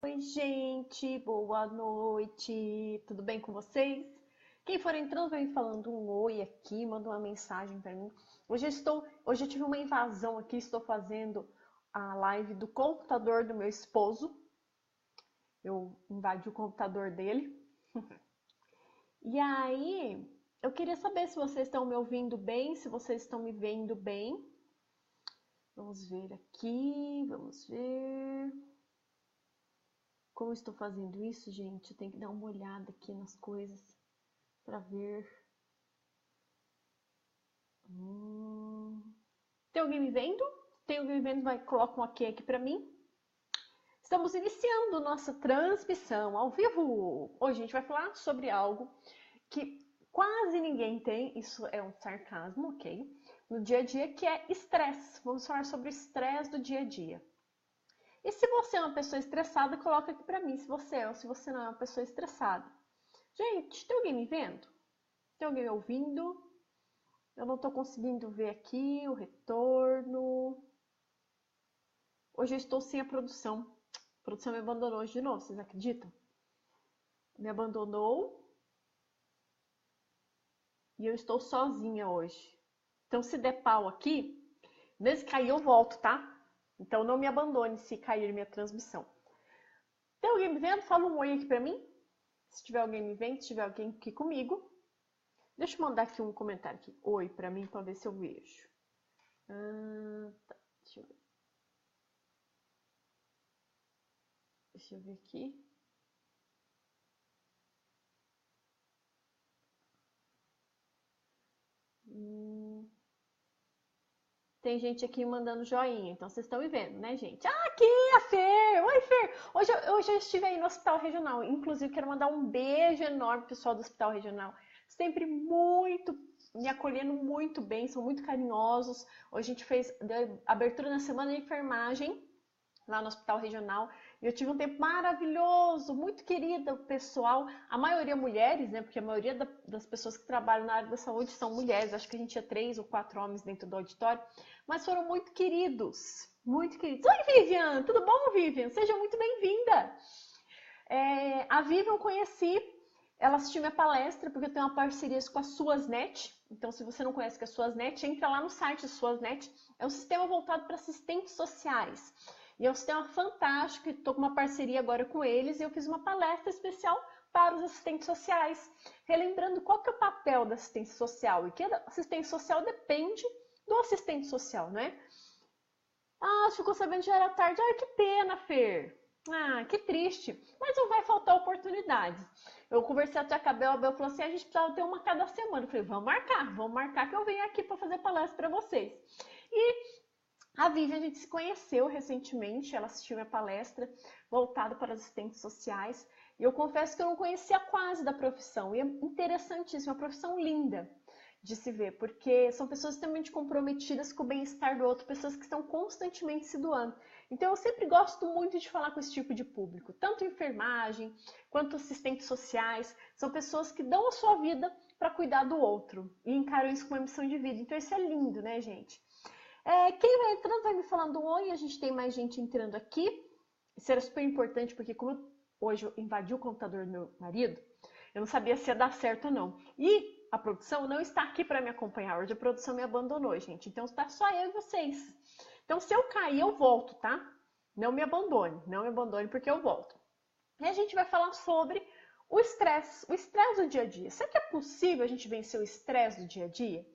Oi, gente, boa noite. Tudo bem com vocês? Quem for entrando, vem falando um oi aqui, manda uma mensagem para mim. Hoje eu tive uma invasão aqui, estou fazendo a live do computador do meu esposo. Eu invadi o computador dele. E aí, eu queria saber se vocês estão me ouvindo bem, se vocês estão me vendo bem. Vamos ver aqui, vamos ver. Como eu estou fazendo isso, gente? Eu tenho que dar uma olhada aqui nas coisas para ver. Tem alguém me vendo? Tem alguém me vendo? Vai, coloca um ok aqui para mim. Estamos iniciando nossa transmissão ao vivo. Hoje a gente vai falar sobre algo que quase ninguém tem, isso é um sarcasmo, ok? No dia a dia, que é estresse. Vamos falar sobre o estresse do dia a dia. E se você é uma pessoa estressada, coloca aqui pra mim se você é ou se você não é uma pessoa estressada. Gente, tem alguém me vendo? Tem alguém me ouvindo? Eu não tô conseguindo ver aqui o retorno. Hoje eu estou sem a produção. A produção me abandonou hoje de novo, vocês acreditam? Me abandonou e eu estou sozinha hoje. Então, se der pau aqui, mesmo que cair, eu volto, tá? Então, não me abandone se cair minha transmissão. Tem alguém me vendo? Fala um oi aqui pra mim. Se tiver alguém me vendo, se tiver alguém aqui comigo. Deixa eu mandar aqui um comentário aqui. Oi pra mim, pra ver se eu vejo. Tá, deixa eu ver. Deixa eu ver aqui. Tem gente aqui mandando joinha, então vocês estão me vendo, né, gente? Ah, aqui a Fer! Oi, Fer! Hoje eu estive aí no Hospital Regional. Inclusive, quero mandar um beijo enorme pro pessoal do Hospital Regional. Sempre me acolhendo muito bem, são muito carinhosos. Hoje a gente fez abertura na semana de enfermagem lá no Hospital Regional. E eu tive um tempo maravilhoso, muito querida, o pessoal, a maioria mulheres, né? Porque a maioria das pessoas que trabalham na área da saúde são mulheres. Acho que a gente tinha 3 ou 4 homens dentro do auditório, mas foram muito queridos, muito queridos. Oi, Vivian! Tudo bom, Vivian? Seja muito bem-vinda! A Vivian eu conheci, ela assistiu minha palestra, porque eu tenho uma parceria com a Suasnet. Então, se você não conhece a Suasnet, entra lá no site da Suasnet. É um sistema voltado para assistentes sociais. E é um sistema fantástico, estou com uma parceria agora com eles e eu fiz uma palestra especial para os assistentes sociais, relembrando qual que é o papel da assistência social e que a assistência social depende do assistente social, não é? Ah, ficou sabendo que já era tarde. Ah, que pena, Fer. Ah, que triste. Mas não vai faltar oportunidades. Eu conversei até com a Bel falou assim, a gente precisava ter uma cada semana. Eu falei, vamos marcar que eu venho aqui para fazer palestra para vocês. E a Vivi, a gente se conheceu recentemente, ela assistiu minha palestra voltada para assistentes sociais. E eu confesso que eu não conhecia quase da profissão. E é interessantíssima, uma profissão linda de se ver, porque são pessoas extremamente comprometidas com o bem-estar do outro, pessoas que estão constantemente se doando. Então eu sempre gosto muito de falar com esse tipo de público, tanto enfermagem quanto assistentes sociais, são pessoas que dão a sua vida para cuidar do outro e encaram isso como uma missão de vida. Então isso é lindo, né, gente? Quem vai entrando vai me falando um oi, a gente tem mais gente entrando aqui. Isso era super importante, porque como hoje eu invadi o computador do meu marido, eu não sabia se ia dar certo ou não. E a produção não está aqui para me acompanhar, hoje a produção me abandonou, gente. Então está só eu e vocês. Então se eu cair, eu volto, tá? Não me abandone porque eu volto. E a gente vai falar sobre o estresse do dia a dia. Será que é possível a gente vencer o estresse do dia a dia?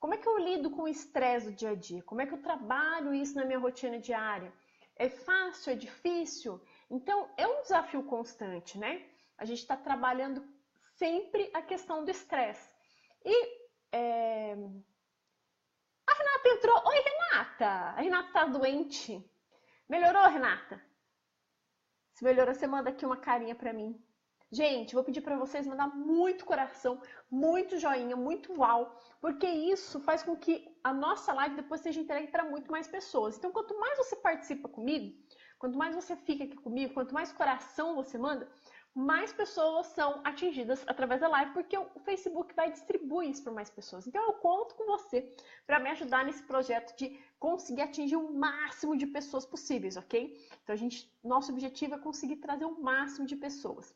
Como é que eu lido com o estresse do dia a dia? Como é que eu trabalho isso na minha rotina diária? É fácil? É difícil? Então, é um desafio constante, né? A gente está trabalhando sempre a questão do estresse. E a Renata entrou. Oi, Renata! A Renata está doente. Melhorou, Renata? Se melhorou, você manda aqui uma carinha para mim. Gente, vou pedir para vocês mandar muito coração, muito joinha, muito uau, porque isso faz com que a nossa live depois seja entregue para muito mais pessoas. Então, quanto mais você participa comigo, quanto mais você fica aqui comigo, quanto mais coração você manda, mais pessoas são atingidas através da live, porque o Facebook vai distribuir isso para mais pessoas. Então eu conto com você para me ajudar nesse projeto de conseguir atingir o máximo de pessoas possíveis, ok? Então nosso objetivo é conseguir trazer o máximo de pessoas.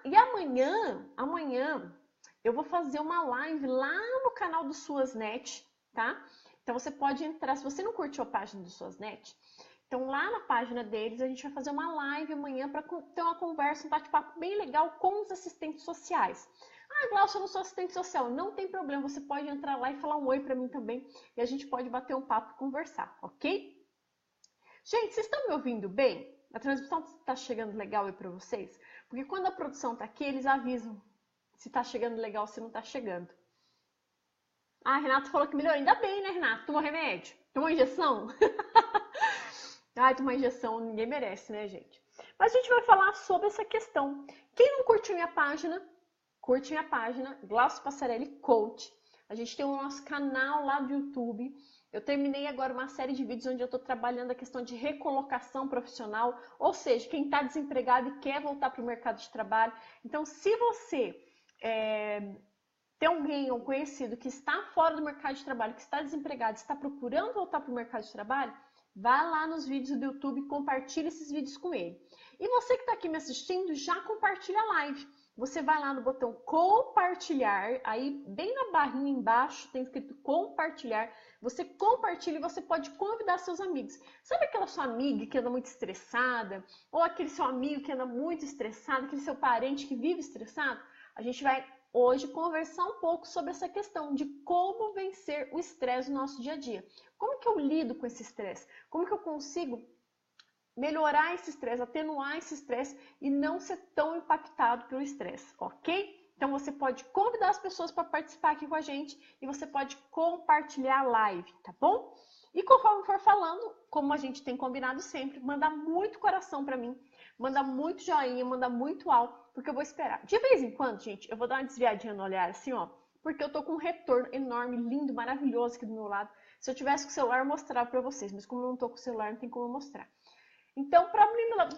E amanhã eu vou fazer uma live lá no canal do Suasnet, tá? Então você pode entrar, se você não curtiu a página do Suasnet, então lá na página deles a gente vai fazer uma live amanhã para ter uma conversa, um bate-papo bem legal com os assistentes sociais. Glaucia, eu não sou assistente social. Não tem problema, você pode entrar lá e falar um oi para mim também e a gente pode bater um papo e conversar, ok? Gente, vocês estão me ouvindo bem? A transmissão está chegando legal aí para vocês? Porque quando a produção está aqui, eles avisam se está chegando legal ou se não está chegando. Renato falou que melhorou. Ainda bem, né, Renato? Tomou remédio? Tomou injeção? Tomar injeção ninguém merece, né, gente? Mas a gente vai falar sobre essa questão. Quem não curtiu minha página, curte minha página, Glaucia Passarelli Coach. A gente tem o nosso canal lá do YouTube. Eu terminei agora uma série de vídeos onde eu estou trabalhando a questão de recolocação profissional, ou seja, quem está desempregado e quer voltar para o mercado de trabalho. Então, se você tem alguém ou conhecido que está fora do mercado de trabalho, que está desempregado, está procurando voltar para o mercado de trabalho, vá lá nos vídeos do YouTube e compartilhe esses vídeos com ele. E você que está aqui me assistindo, já compartilha a live. Você vai lá no botão compartilhar, aí bem na barrinha embaixo tem escrito compartilhar. Você compartilha e você pode convidar seus amigos. Sabe aquela sua amiga que anda muito estressada? Ou aquele seu amigo que anda muito estressado, aquele seu parente que vive estressado? A gente vai hoje conversar um pouco sobre essa questão de como vencer o estresse no nosso dia a dia. Como que eu lido com esse estresse? Como que eu consigo melhorar esse estresse, atenuar esse estresse e não ser tão impactado pelo estresse, ok? Então você pode convidar as pessoas para participar aqui com a gente e você pode compartilhar a live, tá bom? E conforme for falando, como a gente tem combinado sempre, manda muito coração para mim, manda muito joinha, manda muito alto, porque eu vou esperar. De vez em quando, gente, eu vou dar uma desviadinha no olhar assim, ó, porque eu tô com um retorno enorme, lindo, maravilhoso aqui do meu lado. Se eu tivesse com o celular, eu mostrava para vocês, mas como eu não tô com o celular, não tem como eu mostrar. Então, para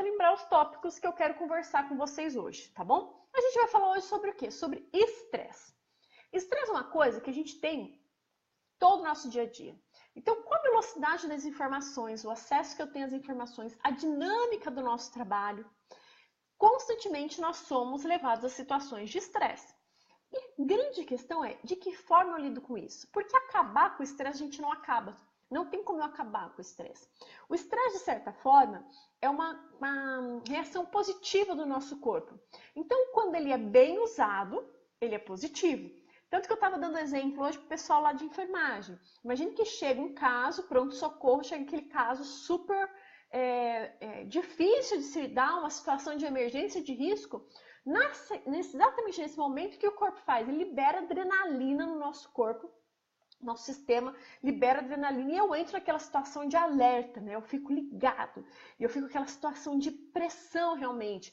lembrar os tópicos que eu quero conversar com vocês hoje, tá bom? A gente vai falar hoje sobre o quê? Sobre estresse. Estresse é uma coisa que a gente tem todo o nosso dia a dia. Então, com a velocidade das informações, o acesso que eu tenho às informações, a dinâmica do nosso trabalho, constantemente nós somos levados a situações de estresse. E a grande questão é de que forma eu lido com isso? Porque acabar com o estresse a gente não acaba. Não tem como eu acabar com o estresse. O estresse, de certa forma, é uma reação positiva do nosso corpo. Então, quando ele é bem usado, ele é positivo. Tanto que eu estava dando exemplo hoje para o pessoal lá de enfermagem. Imagine que chega um caso, pronto-socorro, chega aquele caso super difícil de se dar, uma situação de emergência, de risco. Exatamente nesse momento, que o corpo faz? Ele libera adrenalina no nosso corpo. Nosso sistema libera adrenalina e eu entro naquela situação de alerta, né? Eu fico ligado, eu fico naquela situação de pressão realmente.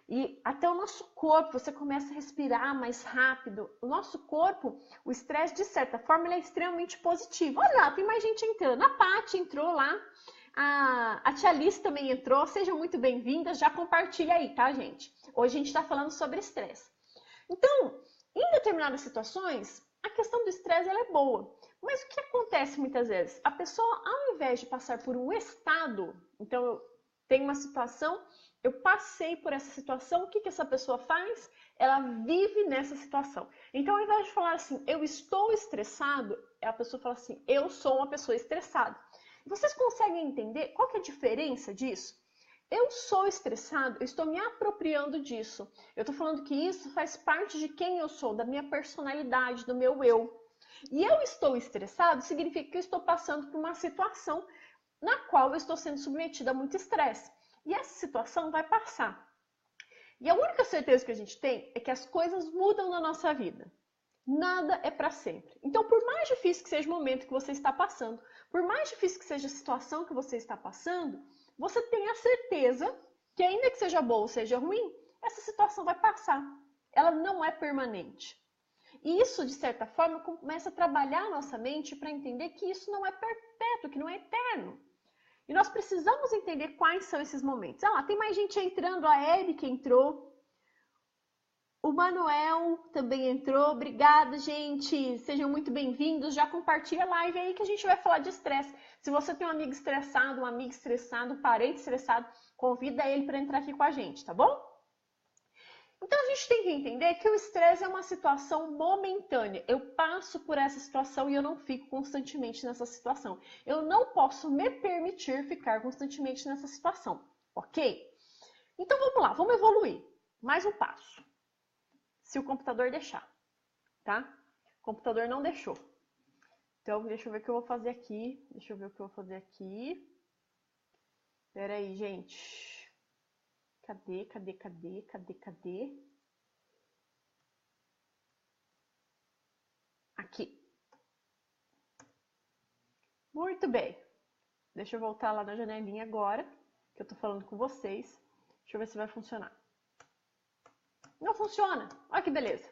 E até o nosso corpo, você começa a respirar mais rápido. O nosso corpo, o estresse, de certa forma, ele é extremamente positivo. Olha lá, tem mais gente entrando. A Paty entrou lá, a Tia Alice também entrou. Sejam muito bem-vindas, já compartilha aí, tá, gente? Hoje a gente está falando sobre estresse. Então, em determinadas situações, a questão do estresse ela é boa, mas o que acontece muitas vezes? A pessoa, ao invés de passar por um estado, então eu tenho uma situação, eu passei por essa situação, o que essa pessoa faz? Ela vive nessa situação. Então, ao invés de falar assim, eu estou estressado, a pessoa fala assim, eu sou uma pessoa estressada. Vocês conseguem entender qual que é a diferença disso? Eu sou estressado, eu estou me apropriando disso. Eu estou falando que isso faz parte de quem eu sou, da minha personalidade, do meu eu. E eu estou estressado significa que eu estou passando por uma situação na qual eu estou sendo submetida a muito estresse. E essa situação vai passar. E a única certeza que a gente tem é que as coisas mudam na nossa vida. Nada é para sempre. Então, por mais difícil que seja o momento que você está passando, por mais difícil que seja a situação que você está passando, você tem a certeza que, ainda que seja boa ou seja ruim, essa situação vai passar. Ela não é permanente. E isso, de certa forma, começa a trabalhar a nossa mente para entender que isso não é perpétuo, que não é eterno. E nós precisamos entender quais são esses momentos. Ah lá, tem mais gente entrando, a Érica entrou. O Manuel também entrou. Obrigada, gente. Sejam muito bem-vindos. Já compartilha a live aí que a gente vai falar de estresse. Se você tem um amigo estressado, uma amiga estressada, um parente estressado, convida ele para entrar aqui com a gente, tá bom? Então, a gente tem que entender que o estresse é uma situação momentânea. Eu passo por essa situação e eu não fico constantemente nessa situação. Eu não posso me permitir ficar constantemente nessa situação, ok? Então, vamos lá, vamos evoluir. Mais um passo. Se o computador deixar, tá? O computador não deixou. Então, deixa eu ver o que eu vou fazer aqui. Pera aí, gente. Cadê? Aqui. Muito bem. Deixa eu voltar lá na janelinha agora, que eu tô falando com vocês. Deixa eu ver se vai funcionar. Não funciona. Olha que beleza.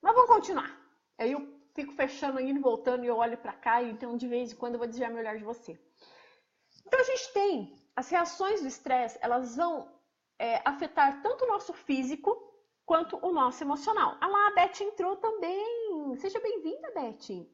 Mas vamos continuar. Aí eu fico fechando, indo e voltando, e eu olho pra cá, e então de vez em quando eu vou desviar meu olhar de você. Então a gente tem as reações do estresse, elas vão afetar tanto o nosso físico quanto o nosso emocional. Ah lá, a Beth entrou também. Seja bem-vinda, Beth.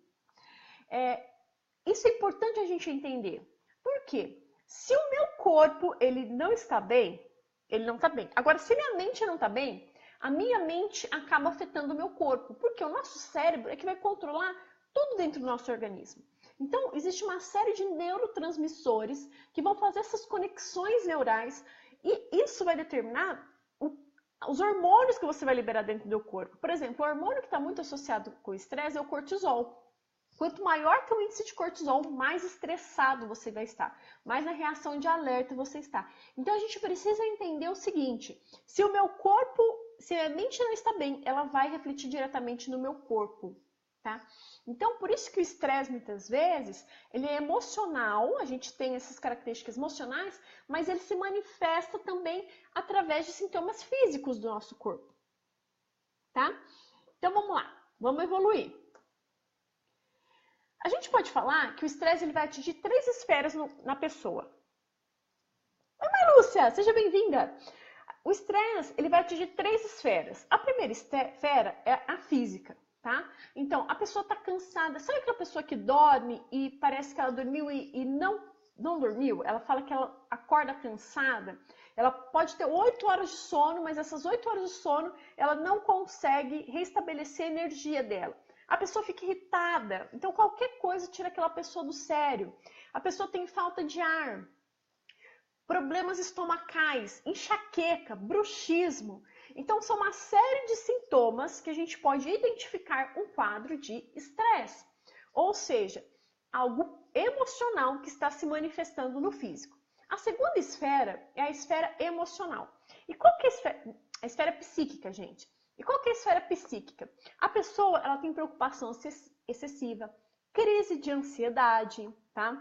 Isso é importante a gente entender. Por quê? Se o meu corpo ele não está bem, ele não está bem. Agora, se minha mente não está bem, a minha mente acaba afetando o meu corpo. Porque o nosso cérebro é que vai controlar tudo dentro do nosso organismo. Então, existe uma série de neurotransmissores que vão fazer essas conexões neurais e isso vai determinar os hormônios que você vai liberar dentro do corpo. Por exemplo, o hormônio que está muito associado com o estresse é o cortisol. Quanto maior que o índice de cortisol, mais estressado você vai estar, mais na reação de alerta você está. Então, a gente precisa entender o seguinte, se o meu corpo, se a mente não está bem, ela vai refletir diretamente no meu corpo. Tá? Então, por isso que o estresse, muitas vezes, ele é emocional, a gente tem essas características emocionais, mas ele se manifesta também através de sintomas físicos do nosso corpo. Tá? Então, vamos lá, vamos evoluir. A gente pode falar que o estresse ele vai atingir 3 esferas na pessoa. Oi, Marlúcia, seja bem-vinda! O estresse ele vai atingir 3 esferas. A primeira esfera é a física. Tá? Então, a pessoa está cansada. Sabe aquela pessoa que dorme e parece que ela dormiu e não dormiu? Ela fala que ela acorda cansada. Ela pode ter 8 horas de sono, mas essas 8 horas de sono, ela não consegue restabelecer a energia dela. A pessoa fica irritada. Então, qualquer coisa tira aquela pessoa do sério. A pessoa tem falta de ar, problemas estomacais, enxaqueca, bruxismo. Então, são uma série de sintomas que a gente pode identificar um quadro de estresse. Ou seja, algo emocional que está se manifestando no físico. A segunda esfera é a esfera emocional. E qual que é a esfera psíquica, gente? E qual que é a esfera psíquica? A pessoa ela tem preocupação excessiva, crise de ansiedade, tá?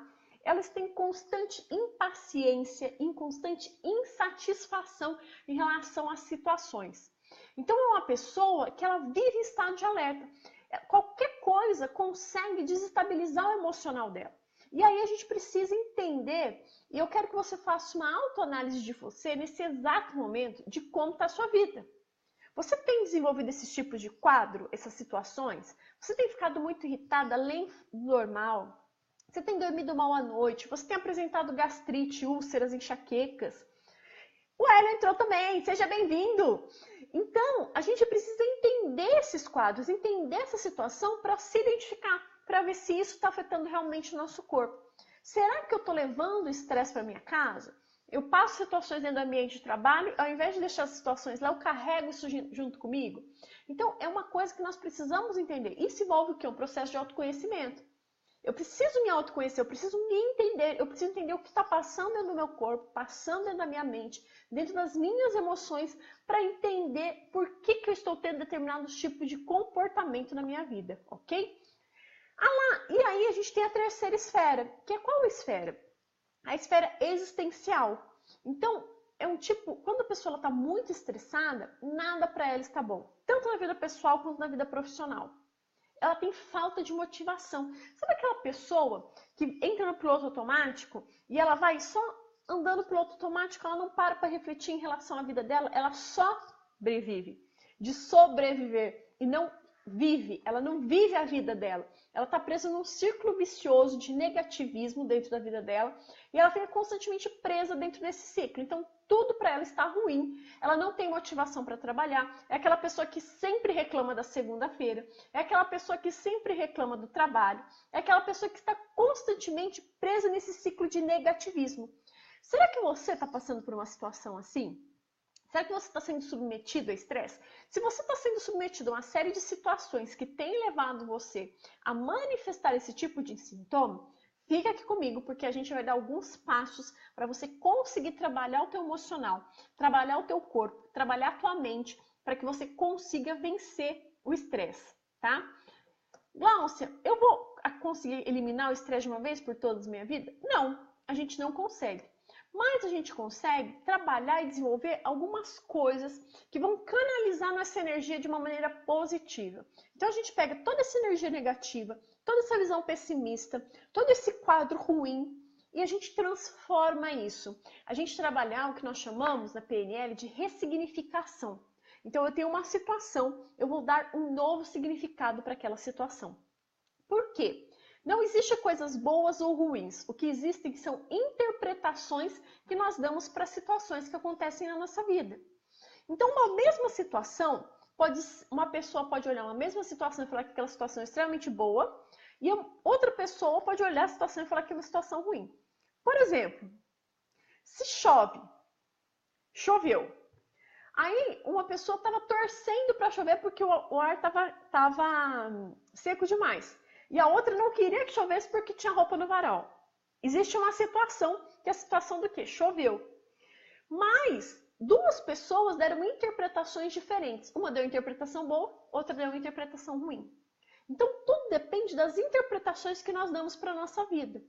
Elas têm constante impaciência, constante insatisfação em relação às situações. Então, é uma pessoa que ela vive em estado de alerta. Qualquer coisa consegue desestabilizar o emocional dela. E aí a gente precisa entender, e eu quero que você faça uma autoanálise de você nesse exato momento de como está a sua vida. Você tem desenvolvido esses tipos de quadro, essas situações? Você tem ficado muito irritada além do normal? Você tem dormido mal à noite? Você tem apresentado gastrite, úlceras, enxaquecas? O Hélio entrou também, seja bem-vindo! Então, a gente precisa entender esses quadros, entender essa situação para se identificar, para ver se isso está afetando realmente o nosso corpo. Será que eu estou levando estresse para minha casa? Eu passo situações dentro do ambiente de trabalho, ao invés de deixar as situações lá, eu carrego isso junto comigo? Então, é uma coisa que nós precisamos entender. Isso envolve o quê? Um processo de autoconhecimento. Eu preciso me autoconhecer, eu preciso me entender, eu preciso entender o que está passando dentro do meu corpo, passando dentro da minha mente, dentro das minhas emoções, para entender por que eu estou tendo determinados tipos de comportamento na minha vida, ok? E aí a gente tem a terceira esfera, que é qual esfera? A esfera existencial. Então, é um tipo, quando a pessoa está muito estressada, nada para ela está bom, tanto na vida pessoal quanto na vida profissional. ela tem falta de motivação. Sabe aquela pessoa que entra no piloto automático e ela vai só andando no piloto automático, ela não para refletir em relação à vida dela, ela só sobrevive. De sobreviver e não vive, ela não vive a vida dela. Ela está presa num círculo vicioso de negativismo dentro da vida dela e ela fica constantemente presa dentro desse ciclo. Então, tudo para ela está ruim, ela não tem motivação para trabalhar, é aquela pessoa que sempre reclama da segunda-feira, é aquela pessoa que sempre reclama do trabalho, é aquela pessoa que está constantemente presa nesse ciclo de negativismo. Será que você está passando por uma situação assim? Será que você está sendo submetido a estresse? Se você está sendo submetido a uma série de situações que têm levado você a manifestar esse tipo de sintoma, fica aqui comigo, porque a gente vai dar alguns passos para você conseguir trabalhar o teu emocional, trabalhar o teu corpo, trabalhar a tua mente, para que você consiga vencer o estresse, tá? Gláucia, eu vou conseguir eliminar o estresse de uma vez por todas na minha vida? Não, a gente não consegue. Mas a gente consegue trabalhar e desenvolver algumas coisas que vão canalizar nossa energia de uma maneira positiva. Então a gente pega toda essa energia negativa, toda essa visão pessimista, todo esse quadro ruim e a gente transforma isso. A gente trabalhar o que nós chamamos na PNL de ressignificação. Então eu tenho uma situação, eu vou dar um novo significado para aquela situação. Por quê? Não existe coisas boas ou ruins. O que existem são interpretações que nós damos para situações que acontecem na nossa vida. Então, uma mesma situação, uma pessoa pode olhar uma mesma situação e falar que aquela situação é extremamente boa, e outra pessoa pode olhar a situação e falar que é uma situação ruim. Por exemplo, se choveu. Aí, uma pessoa estava torcendo para chover porque o ar estava seco demais. E a outra não queria que chovesse porque tinha roupa no varal. Existe uma situação, que é a situação do quê? Choveu. Mas duas pessoas deram interpretações diferentes. Uma deu interpretação boa, outra deu interpretação ruim. Então, tudo depende das interpretações que nós damos para a nossa vida.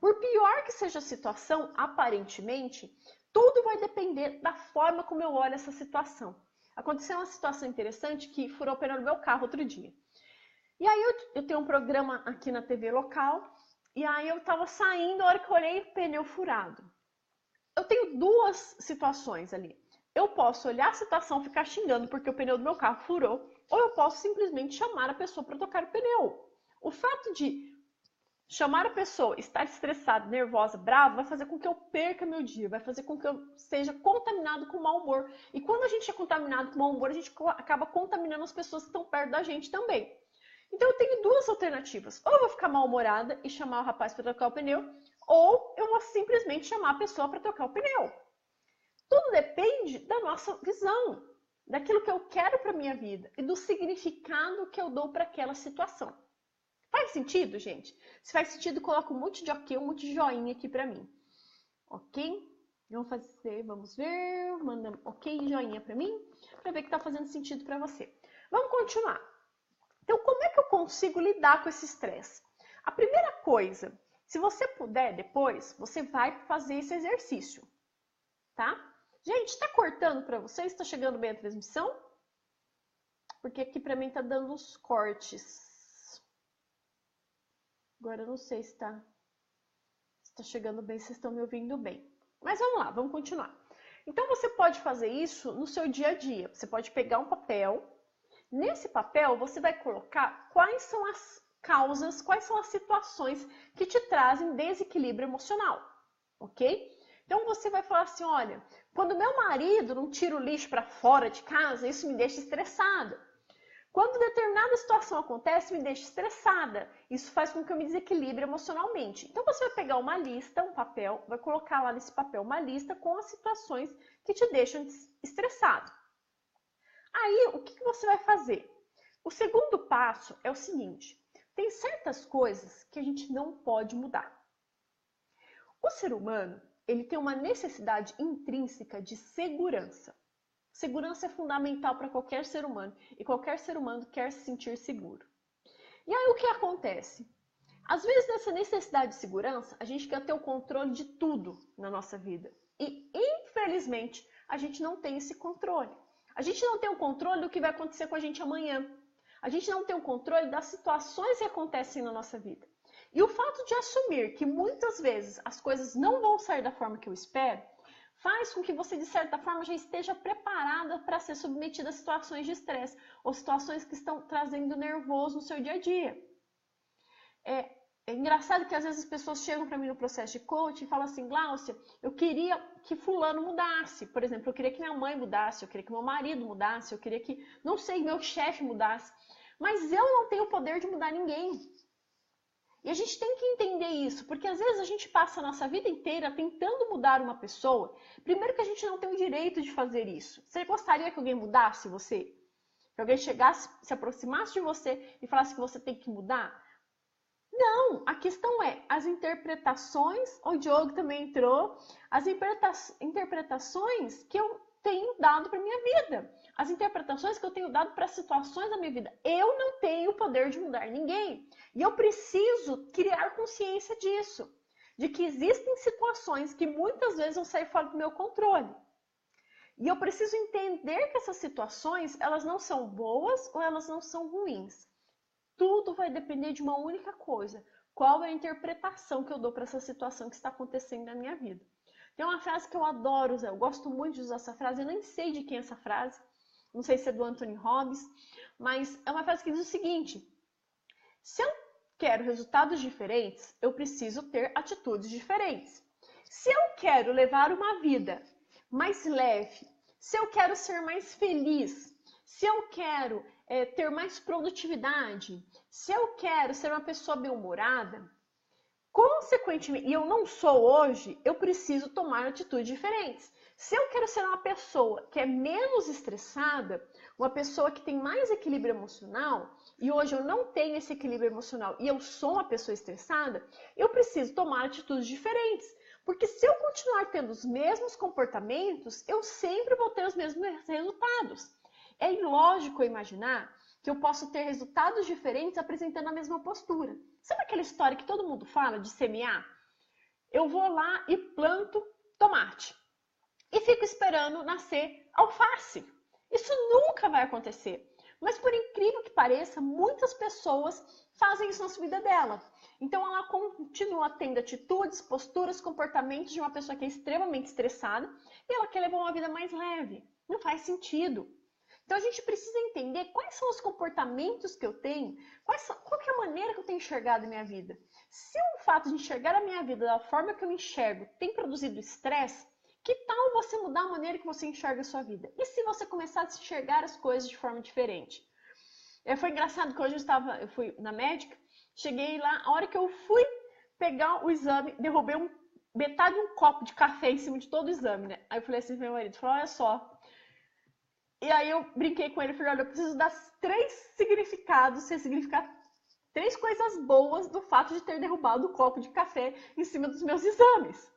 Por pior que seja a situação, aparentemente, tudo vai depender da forma como eu olho essa situação. Aconteceu uma situação interessante que furou o pneu do meu carro outro dia. E aí eu tenho um programa aqui na TV local, e aí eu tava saindo, a hora que eu olhei, o pneu furado. Eu tenho duas situações ali. Eu posso olhar a situação e ficar xingando porque o pneu do meu carro furou, ou eu posso simplesmente chamar a pessoa para trocar o pneu. O fato de chamar a pessoa, estar estressada, nervosa, brava, vai fazer com que eu perca meu dia, vai fazer com que eu seja contaminado com mau humor. E quando a gente é contaminado com mau humor, a gente acaba contaminando as pessoas que estão perto da gente também. Então eu tenho duas alternativas. Ou eu vou ficar mal-humorada e chamar o rapaz para trocar o pneu, ou eu vou simplesmente chamar a pessoa para trocar o pneu. Tudo depende da nossa visão, daquilo que eu quero para minha vida e do significado que eu dou para aquela situação. Faz sentido, gente? Se faz sentido, coloca um monte de ok, um monte de joinha aqui para mim. Ok? Vamos ver, manda ok e joinha para mim, para ver que está fazendo sentido para você. Vamos continuar. Então, como é que eu consigo lidar com esse estresse? A primeira coisa, se você puder depois, você vai fazer esse exercício, tá? Gente, está cortando para vocês? Está chegando bem a transmissão? Porque aqui para mim está dando uns cortes. Agora eu não sei se está chegando bem, se vocês estão me ouvindo bem. Mas vamos lá, vamos continuar. Então, você pode fazer isso no seu dia a dia. Você pode pegar um papel. Nesse papel, você vai colocar quais são as causas, quais são as situações que te trazem desequilíbrio emocional, ok? Então, você vai falar assim, olha, quando meu marido não tira o lixo para fora de casa, isso me deixa estressada. Quando determinada situação acontece, me deixa estressada. Isso faz com que eu me desequilibre emocionalmente. Então, você vai pegar uma lista, um papel, vai colocar lá nesse papel uma lista com as situações que te deixam estressado. Aí, o que você vai fazer? O segundo passo é o seguinte, tem certas coisas que a gente não pode mudar. O ser humano, ele tem uma necessidade intrínseca de segurança. Segurança é fundamental para qualquer ser humano e qualquer ser humano quer se sentir seguro. E aí, o que acontece? Às vezes, nessa necessidade de segurança, a gente quer ter o controle de tudo na nossa vida. E, infelizmente, a gente não tem esse controle. A gente não tem o controle do que vai acontecer com a gente amanhã. A gente não tem o controle das situações que acontecem na nossa vida. E o fato de assumir que muitas vezes as coisas não vão sair da forma que eu espero, faz com que você, de certa forma, já esteja preparada para ser submetida a situações de estresse ou situações que estão trazendo nervoso no seu dia a dia. É engraçado que às vezes as pessoas chegam para mim no processo de coaching e falam assim, Gláucia, eu queria que fulano mudasse. Por exemplo, eu queria que minha mãe mudasse, eu queria que meu marido mudasse, eu queria que, não sei, meu chefe mudasse. Mas eu não tenho o poder de mudar ninguém. E a gente tem que entender isso, porque às vezes a gente passa a nossa vida inteira tentando mudar uma pessoa. Primeiro que a gente não tem o direito de fazer isso. Você gostaria que alguém mudasse você? Que alguém chegasse, se aproximasse de você e falasse que você tem que mudar? Não, a questão é as interpretações, o Diogo também entrou, as interpretações que eu tenho dado para minha vida, as interpretações que eu tenho dado para situações da minha vida. Eu não tenho o poder de mudar ninguém. E eu preciso criar consciência disso, de que existem situações que muitas vezes vão sair fora do meu controle. E eu preciso entender que essas situações, elas não são boas ou elas não são ruins. Tudo vai depender de uma única coisa. Qual é a interpretação que eu dou para essa situação que está acontecendo na minha vida? Tem uma frase que eu adoro usar, eu gosto muito de usar essa frase, eu nem sei de quem é essa frase, não sei se é do Anthony Robbins, mas é uma frase que diz o seguinte: se eu quero resultados diferentes, eu preciso ter atitudes diferentes. Se eu quero levar uma vida mais leve, se eu quero ser mais feliz, se eu quero ter mais produtividade, se eu quero ser uma pessoa bem-humorada, consequentemente, e eu não sou hoje, eu preciso tomar atitudes diferentes. Se eu quero ser uma pessoa que é menos estressada, uma pessoa que tem mais equilíbrio emocional, e hoje eu não tenho esse equilíbrio emocional e eu sou uma pessoa estressada, eu preciso tomar atitudes diferentes. Porque se eu continuar tendo os mesmos comportamentos, eu sempre vou ter os mesmos resultados. É ilógico imaginar que eu posso ter resultados diferentes apresentando a mesma postura. Sabe aquela história que todo mundo fala de semear? Eu vou lá e planto tomate e fico esperando nascer alface. Isso nunca vai acontecer. Mas por incrível que pareça, muitas pessoas fazem isso na vida dela. Então ela continua tendo atitudes, posturas, comportamentos de uma pessoa que é extremamente estressada e ela quer levar uma vida mais leve. Não faz sentido. Então a gente precisa entender quais são os comportamentos que eu tenho, qual que é a maneira que eu tenho enxergado a minha vida. Se o fato de enxergar a minha vida da forma que eu enxergo tem produzido estresse, que tal você mudar a maneira que você enxerga a sua vida? E se você começar a enxergar as coisas de forma diferente? Foi engraçado que hoje eu fui na médica, cheguei lá, a hora que eu fui pegar o exame, derrubei metade de um copo de café em cima de todo o exame, né? Aí eu falei assim pro meu marido, olha só. E aí eu brinquei com ele, falei, olha, eu preciso dar 3 significados, significar 3 coisas boas do fato de ter derrubado o copo de café em cima dos meus exames.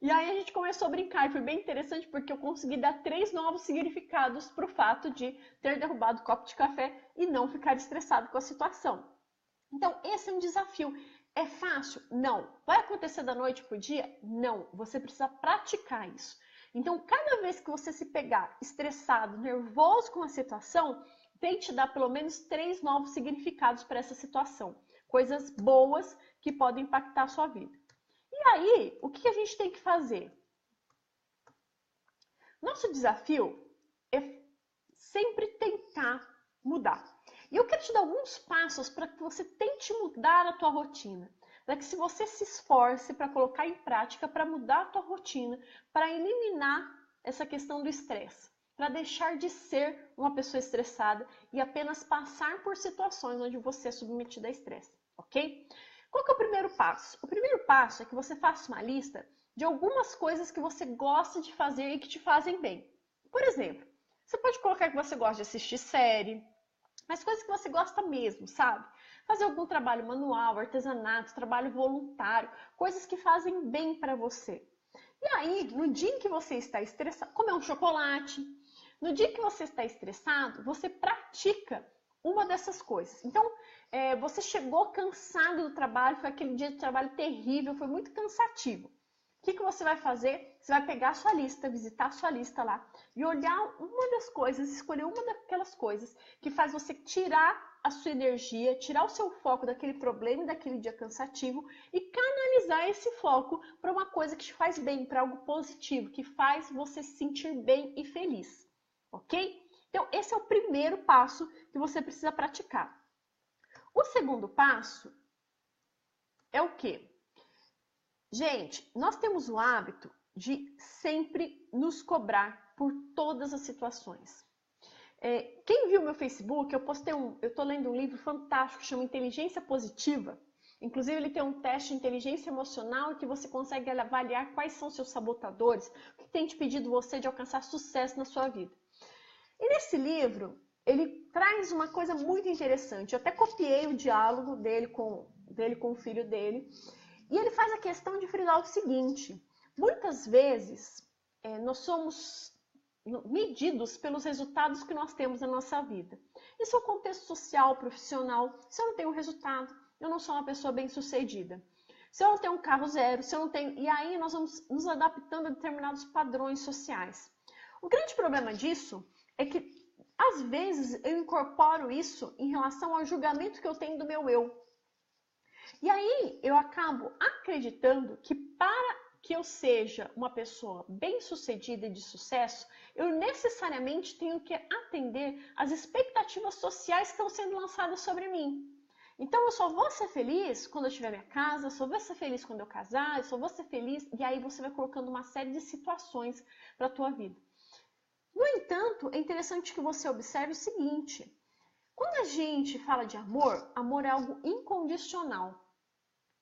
E aí a gente começou a brincar e foi bem interessante porque eu consegui dar 3 novos significados para o fato de ter derrubado o copo de café e não ficar estressado com a situação. Então esse é um desafio. É fácil? Não. Vai acontecer da noite para o dia? Não. Você precisa praticar isso. Então, cada vez que você se pegar estressado, nervoso com a situação, tente dar pelo menos 3 novos significados para essa situação. Coisas boas que podem impactar a sua vida. E aí, o que a gente tem que fazer? Nosso desafio é sempre tentar mudar. E eu quero te dar alguns passos para que você tente mudar a tua rotina. Para que se você se esforce para colocar em prática, para mudar a tua rotina, para eliminar essa questão do estresse, para deixar de ser uma pessoa estressada e apenas passar por situações onde você é submetida a estresse, ok? Qual que é o primeiro passo? O primeiro passo é que você faça uma lista de algumas coisas que você gosta de fazer e que te fazem bem. Por exemplo, você pode colocar que você gosta de assistir série, mas coisas que você gosta mesmo, sabe? Fazer algum trabalho manual, artesanato, trabalho voluntário, coisas que fazem bem para você. E aí, no dia em que você está estressado, comer um chocolate. No dia que você está estressado, você pratica uma dessas coisas. Então, você chegou cansado do trabalho, foi aquele dia de trabalho terrível, foi muito cansativo. O que você vai fazer? Você vai pegar a sua lista, visitar a sua lista lá e olhar uma das coisas, escolher uma daquelas coisas que faz você tirar a sua energia, tirar o seu foco daquele problema e daquele dia cansativo e canalizar esse foco para uma coisa que te faz bem, para algo positivo, que faz você se sentir bem e feliz, ok? Então, esse é o primeiro passo que você precisa praticar. O segundo passo é o quê? Gente, nós temos o hábito de sempre nos cobrar por todas as situações. Quem viu meu Facebook, eu tô lendo um livro fantástico, chama Inteligência Positiva. Inclusive, ele tem um teste de inteligência emocional que você consegue avaliar quais são seus sabotadores, o que tem te impedido você de alcançar sucesso na sua vida. E nesse livro, ele traz uma coisa muito interessante. Eu até copiei o diálogo dele com o filho dele. E ele faz a questão de frisar o seguinte: muitas vezes nós somos medidos pelos resultados que nós temos na nossa vida. Isso é o contexto social, profissional. Se eu não tenho resultado, eu não sou uma pessoa bem-sucedida. Se eu não tenho um carro zero, se eu não tenho... E aí nós vamos nos adaptando a determinados padrões sociais. O grande problema disso é que, às vezes, eu incorporo isso em relação ao julgamento que eu tenho do meu eu. E aí eu acabo acreditando que para que eu seja uma pessoa bem-sucedida e de sucesso, eu necessariamente tenho que atender às expectativas sociais que estão sendo lançadas sobre mim. Então eu só vou ser feliz quando eu tiver minha casa, eu só vou ser feliz quando eu casar, eu só vou ser feliz, e aí você vai colocando uma série de situações para a tua vida. No entanto, é interessante que você observe o seguinte: quando a gente fala de amor, amor é algo incondicional.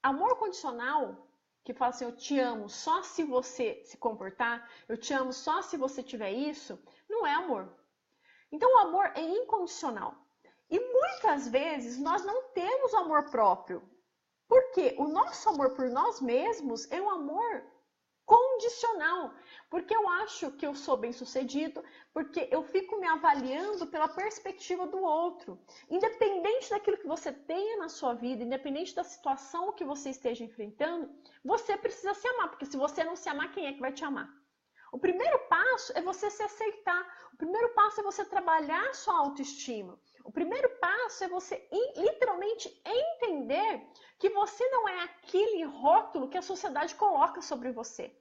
Amor condicional, que fala assim, eu te amo só se você se comportar, eu te amo só se você tiver isso, não é amor. Então o amor é incondicional. E muitas vezes nós não temos amor próprio. Porque o nosso amor por nós mesmos é um amor condicional, porque eu acho que eu sou bem-sucedido, porque eu fico me avaliando pela perspectiva do outro. Independente daquilo que você tenha na sua vida, independente da situação que você esteja enfrentando, você precisa se amar, porque se você não se amar, quem é que vai te amar? O primeiro passo é você se aceitar. O primeiro passo é você trabalhar a sua autoestima. O primeiro passo é você literalmente entender que você não é aquele rótulo que a sociedade coloca sobre você.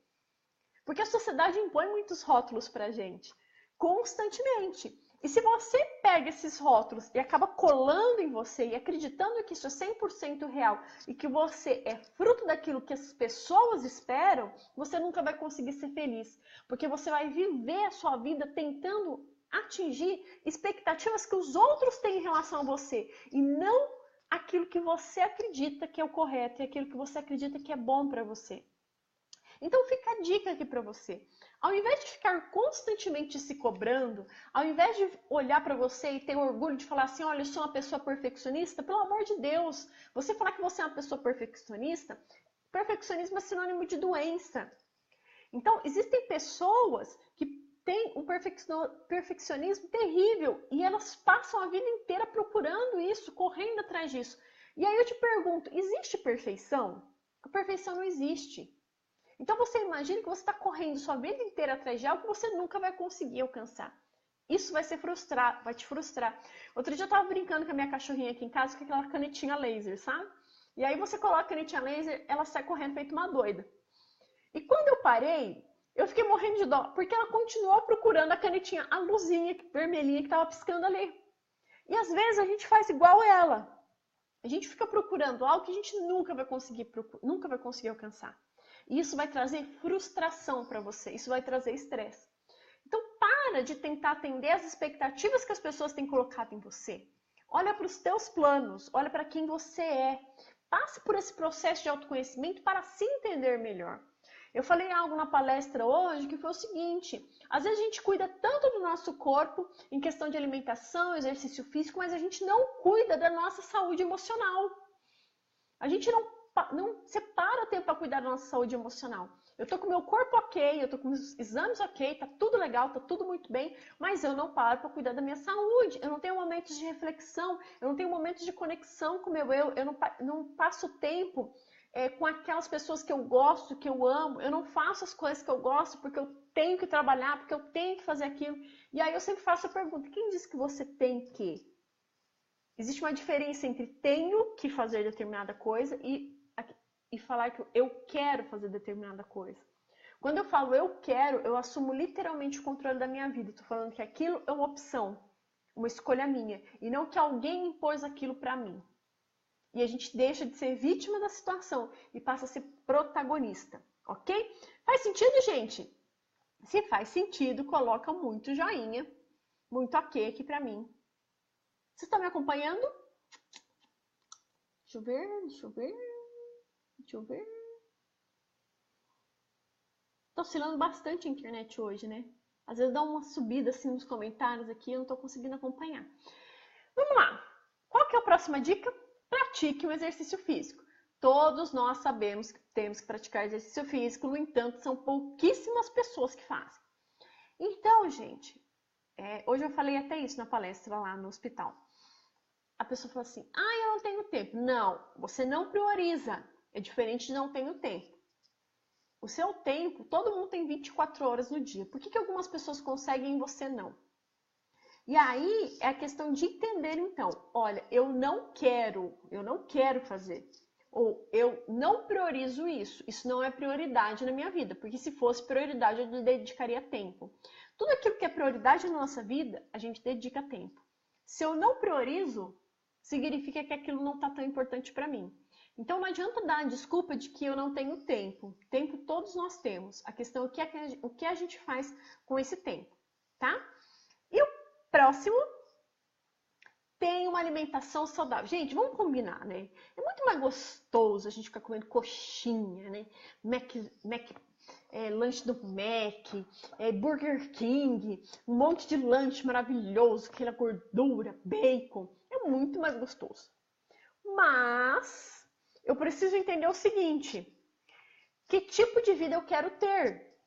Porque a sociedade impõe muitos rótulos pra gente, constantemente. E se você pega esses rótulos e acaba colando em você e acreditando que isso é 100% real e que você é fruto daquilo que as pessoas esperam, você nunca vai conseguir ser feliz. Porque você vai viver a sua vida tentando atingir expectativas que os outros têm em relação a você e não aquilo que você acredita que é o correto e aquilo que você acredita que é bom para você. Então fica a dica aqui para você. Ao invés de ficar constantemente se cobrando, ao invés de olhar para você e ter orgulho de falar assim, olha, eu sou uma pessoa perfeccionista, pelo amor de Deus, você falar que você é uma pessoa perfeccionista, perfeccionismo é sinônimo de doença. Então, existem pessoas que têm um perfeccionismo terrível e elas passam a vida inteira procurando isso, correndo atrás disso. E aí eu te pergunto, existe perfeição? A perfeição não existe. Então você imagina que você está correndo sua vida inteira atrás de algo que você nunca vai conseguir alcançar. Isso vai te frustrar. Outro dia eu estava brincando com a minha cachorrinha aqui em casa com aquela canetinha laser, sabe? E aí você coloca a canetinha laser, ela sai correndo feito uma doida. E quando eu parei, eu fiquei morrendo de dó, porque ela continuou procurando a canetinha, a luzinha vermelhinha que estava piscando ali. E às vezes a gente faz igual ela. A gente fica procurando algo que a gente nunca vai conseguir alcançar. E isso vai trazer frustração para você, isso vai trazer estresse. Então para de tentar atender às expectativas que as pessoas têm colocado em você. Olha para os teus planos, olha para quem você é. Passe por esse processo de autoconhecimento para se entender melhor. Eu falei algo na palestra hoje que foi o seguinte: às vezes a gente cuida tanto do nosso corpo em questão de alimentação, exercício físico, mas a gente não cuida da nossa saúde emocional. A gente não separa tempo para cuidar da nossa saúde emocional. Eu tô com o meu corpo ok, eu tô com os exames ok, tá tudo legal, tá tudo muito bem, mas eu não paro para cuidar da minha saúde. Eu não tenho momentos de reflexão, eu não tenho momentos de conexão com o meu eu não passo tempo com aquelas pessoas que eu gosto, que eu amo. Eu não faço as coisas que eu gosto porque eu tenho que trabalhar, porque eu tenho que fazer aquilo. E aí eu sempre faço a pergunta: quem disse que você tem que? Existe uma diferença entre tenho que fazer determinada coisa e falar que eu quero fazer determinada coisa. Quando eu falo eu quero, eu assumo literalmente o controle da minha vida. Estou falando que aquilo é uma opção, uma escolha minha, e não que alguém impôs aquilo para mim. E a gente deixa de ser vítima da situação e passa a ser protagonista, ok? Faz sentido, gente? Se faz sentido, coloca muito joinha, muito ok aqui para mim. Vocês estão me acompanhando? Deixa eu ver, deixa eu ver, deixa eu ver. Tô oscilando bastante a internet hoje, né? Às vezes dá uma subida assim nos comentários aqui, eu não tô conseguindo acompanhar. Vamos lá. Qual que é a próxima dica? Pratique um exercício físico. Todos nós sabemos que temos que praticar exercício físico, no entanto, são pouquíssimas pessoas que fazem. Então, gente, hoje eu falei até isso na palestra lá no hospital. A pessoa fala assim, eu não tenho tempo. Não, você não prioriza. É diferente de não tenho tempo. O seu tempo, todo mundo tem 24 horas no dia. Por que algumas pessoas conseguem e você não? E aí é a questão de entender, então, olha, eu não quero fazer. Ou eu não priorizo isso não é prioridade na minha vida, porque se fosse prioridade eu dedicaria tempo. Tudo aquilo que é prioridade na nossa vida, a gente dedica tempo. Se eu não priorizo, significa que aquilo não está tão importante para mim. Então não adianta dar a desculpa de que eu não tenho tempo. Tempo todos nós temos. A questão é o que a gente faz com esse tempo, tá? E o próximo, tem uma alimentação saudável. Gente, vamos combinar, né? É muito mais gostoso a gente ficar comendo coxinha, né? Lanche do Mac, Burger King, um monte de lanche maravilhoso, aquela gordura, bacon. É muito mais gostoso. Mas eu preciso entender o seguinte: que tipo de vida eu quero ter?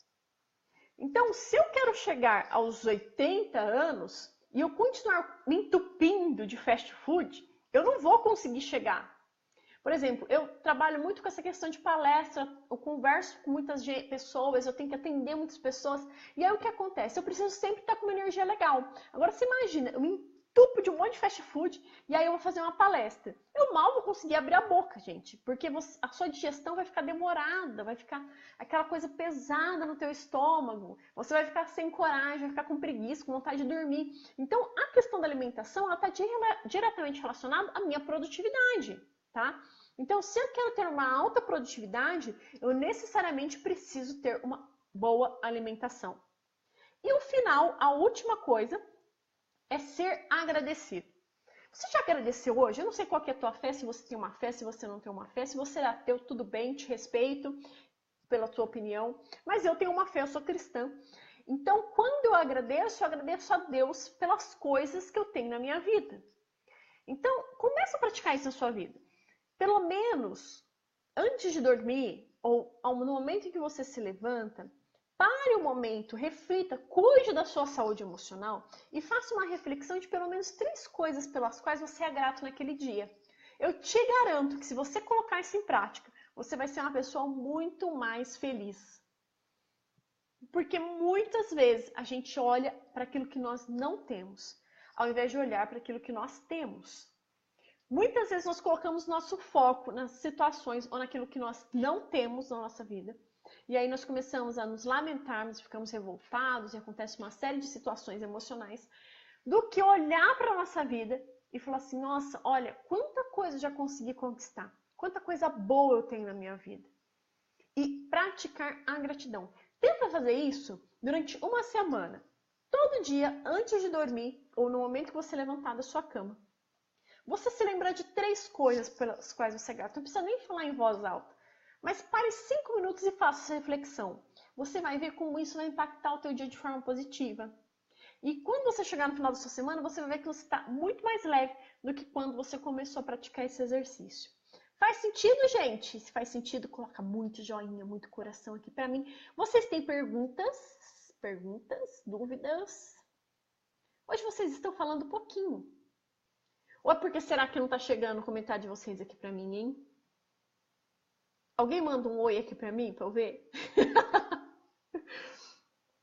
Então, se eu quero chegar aos 80 anos e eu continuar me entupindo de fast food, eu não vou conseguir chegar. Por exemplo, eu trabalho muito com essa questão de palestra, eu converso com muitas pessoas, eu tenho que atender muitas pessoas, e aí o que acontece? Eu preciso sempre estar com uma energia legal. Agora, você imagina, eu me entupo de um monte de fast food, e aí eu vou fazer uma palestra. Eu mal vou conseguir abrir a boca, gente, porque a sua digestão vai ficar demorada, vai ficar aquela coisa pesada no teu estômago, você vai ficar sem coragem, vai ficar com preguiça, com vontade de dormir. Então, a questão da alimentação, ela está diretamente relacionada à minha produtividade, tá? Então, se eu quero ter uma alta produtividade, eu necessariamente preciso ter uma boa alimentação. E o final, a última coisa, é ser agradecido. Você já agradeceu hoje? Eu não sei qual que é a tua fé, se você tem uma fé, se você não tem uma fé. Se você é ateu, tudo bem, te respeito pela tua opinião. Mas eu tenho uma fé, eu sou cristã. Então, quando eu agradeço a Deus pelas coisas que eu tenho na minha vida. Então, comece a praticar isso na sua vida. Pelo menos, antes de dormir, ou no momento em que você se levanta, pare um momento, reflita, cuide da sua saúde emocional e faça uma reflexão de pelo menos 3 coisas pelas quais você é grato naquele dia. Eu te garanto que se você colocar isso em prática, você vai ser uma pessoa muito mais feliz. Porque muitas vezes a gente olha para aquilo que nós não temos, ao invés de olhar para aquilo que nós temos. Muitas vezes nós colocamos nosso foco nas situações ou naquilo que nós não temos na nossa vida. E aí nós começamos a nos lamentarmos, ficamos revoltados e acontece uma série de situações emocionais, do que olhar para a nossa vida e falar assim, nossa, olha, quanta coisa eu já consegui conquistar, quanta coisa boa eu tenho na minha vida. E praticar a gratidão. Tenta fazer isso durante uma semana, todo dia antes de dormir ou no momento que você levantar da sua cama. Você se lembrar de 3 coisas pelas quais você é grato. Não precisa nem falar em voz alta. Mas pare 5 minutos e faça essa reflexão. Você vai ver como isso vai impactar o teu dia de forma positiva. E quando você chegar no final da sua semana, você vai ver que você está muito mais leve do que quando você começou a praticar esse exercício. Faz sentido, gente? Se faz sentido, coloca muito joinha, muito coração aqui para mim. Vocês têm perguntas? Dúvidas? Hoje vocês estão falando pouquinho. Ou é porque será que não tá chegando o comentário de vocês aqui pra mim, hein? Alguém manda um oi aqui pra mim, pra eu ver?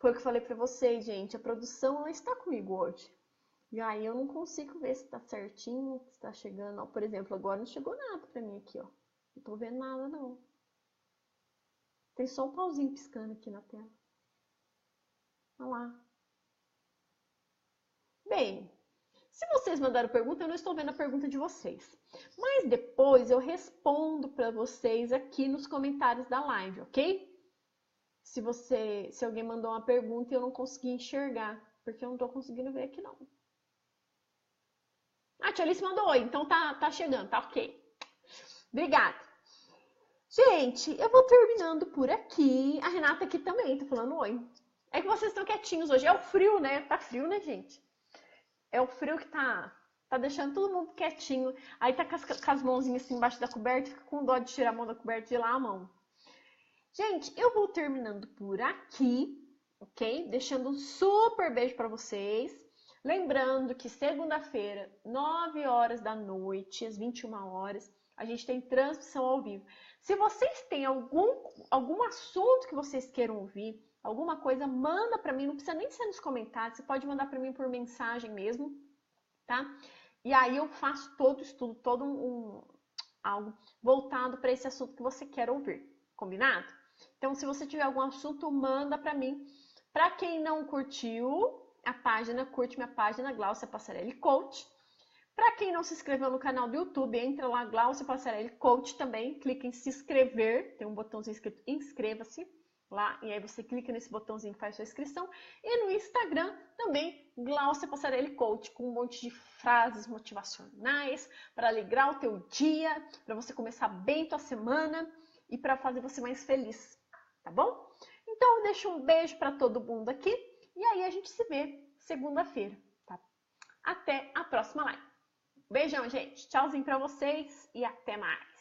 Foi o que eu falei pra vocês, gente. A produção ela está comigo hoje. E aí eu não consigo ver se tá certinho, se tá chegando. Ó, por exemplo, agora não chegou nada pra mim aqui, ó. Não tô vendo nada, não. Tem só um pauzinho piscando aqui na tela. Olha lá. Bem, se vocês mandaram pergunta, eu não estou vendo a pergunta de vocês. Mas depois eu respondo para vocês aqui nos comentários da live, ok? Se alguém mandou uma pergunta e eu não consegui enxergar, porque eu não estou conseguindo ver aqui não. A tia Alice mandou oi, então tá chegando, tá ok. Obrigada. Gente, eu vou terminando por aqui. A Renata aqui também tá falando oi. É que vocês estão quietinhos hoje. É o frio, né? Tá frio, né, gente? É o frio que tá deixando todo mundo quietinho. Aí tá com as mãozinhas assim embaixo da coberta, fica com dó de tirar a mão da coberta e de lá a mão. Gente, eu vou terminando por aqui, ok? Deixando um super beijo pra vocês. Lembrando que segunda-feira, 9 horas da noite, às 21 horas, a gente tem transmissão ao vivo. Se vocês têm algum assunto que vocês queiram ouvir, alguma coisa, manda pra mim, não precisa nem ser nos comentários, você pode mandar pra mim por mensagem mesmo, tá? E aí eu faço todo o estudo, algo voltado para esse assunto que você quer ouvir, combinado? Então, se você tiver algum assunto, manda pra mim. Pra quem não curtiu a página, curte minha página, Glaucia Passarelli Coach. Pra quem não se inscreveu no canal do YouTube, entra lá, Glaucia Passarelli Coach também, clica em se inscrever, tem um botãozinho escrito inscreva-se lá, e aí você clica nesse botãozinho e faz sua inscrição. E no Instagram também, Glaucia Passarelli Coach, com um monte de frases motivacionais para alegrar o teu dia, para você começar bem tua semana e para fazer você mais feliz, tá bom? Então eu deixo um beijo para todo mundo aqui e aí a gente se vê segunda-feira, tá? Até a próxima live. Beijão, gente. Tchauzinho para vocês e até mais.